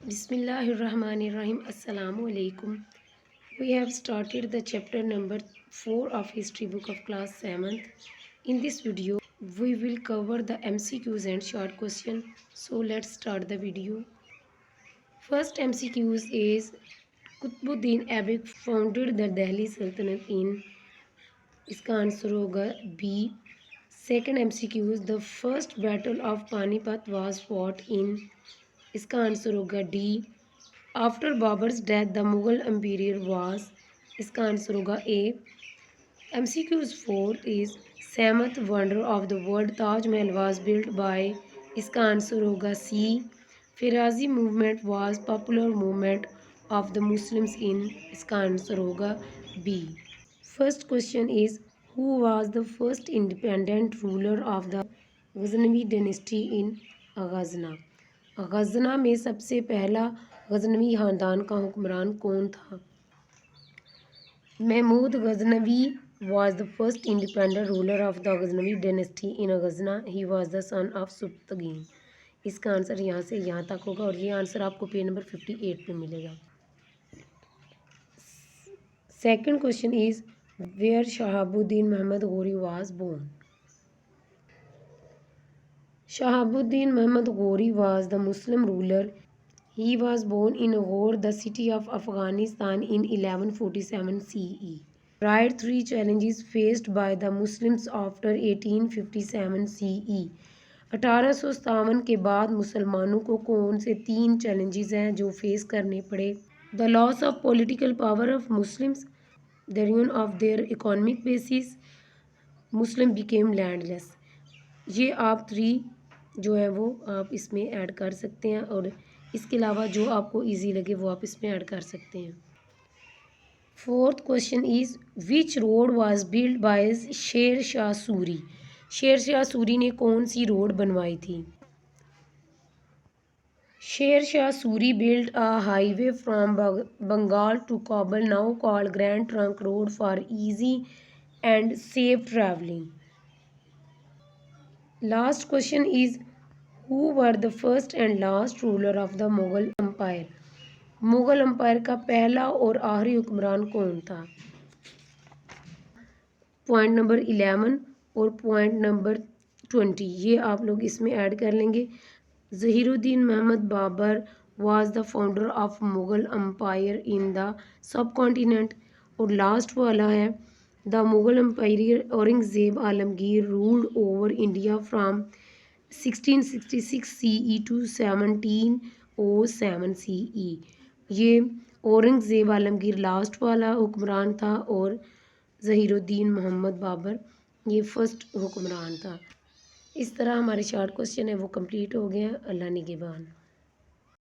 Bismillahirrahmanirrahim. Assalamu alaikum. We have started the chapter number 4 of history book of class 7th. In this video, we will cover the MCQs and short question. So let's start the video. First MCQs is Qutbuddin Aibak founded the Delhi Sultanate in. इसका answer होगा B. Second MCQs the first battle of Panipat was fought in. इसका answer होगा D. After Babar's death the Mughal empire was. इसका answer होगा A. MCQs 4 is seventh wonder of the world Taj Mahal was built by. इसका answer होगा C. Faraizi movement was popular movement of the Muslims in. इसका answer होगा B. First question is who was the first independent ruler of the Ghaznavi dynasty in Ghazna. Ghazna में सबसे पहला Ghaznavi ख़ानदान का हुक्मरान कौन था. Mahmud Ghaznavi was the first independent ruler of the Ghaznavi dynasty in Ghazna. He was the son of Subtagin. इसका answer यहाँ से यहाँ तक होगा और ये आंसर आपको पेज नंबर 58 पे मिलेगा. Second question is where Shahabuddin Muhammad Ghori was born. Shahabuddin Muhammad Ghori was the Muslim ruler. He was born in Ghor, the city of Afghanistan in 1147 CE. Write three challenges faced by the Muslims after 1857 CE. 1857 के बाद मुसलमानों को कौन से तीन challenges हैं जो face करने पड़े. The loss of political power of Muslims, the ruin of their economic basis, Muslim became landless. ये आप थ्री जो है वो आप इसमें ऐड कर सकते हैं और इसके अलावा जो आपको इजी लगे वो आप इसमें ऐड कर सकते हैं. Fourth question is which road was build by शेर शाह सूरी. शेर शाह सूरी ने कौन सी रोड बनवाई थी. Sher Shah Suri build a highway from Bengal to Kabul now called grand trunk road for easy and safe travelling. Last question is who were the first and last ruler of the Mughal Empire. Mughal empire का पहला और आखिरी हुक्मरान कौन था. Point number 11 और point number 20 ये आप लोग इसमें ऐड कर लेंगे. Zahiruddin Muhammad Babur was the founder of Mughal empire in the subcontinent. और लास्ट वाला है The Mughal Empire Aurangzeb Alamgir ruled over India from 1666 CE to 1707 CE. ये औरंगज़ेब आलमगीर लास्ट वाला हुक्मरान था और ज़हीरुद्दीन मोहम्मद बाबर ये फर्स्ट हुक्मरान था. इस तरह हमारे शॉर्ट क्वेश्चन है वो कंप्लीट हो गए हैं. अल्लाह निगहबान.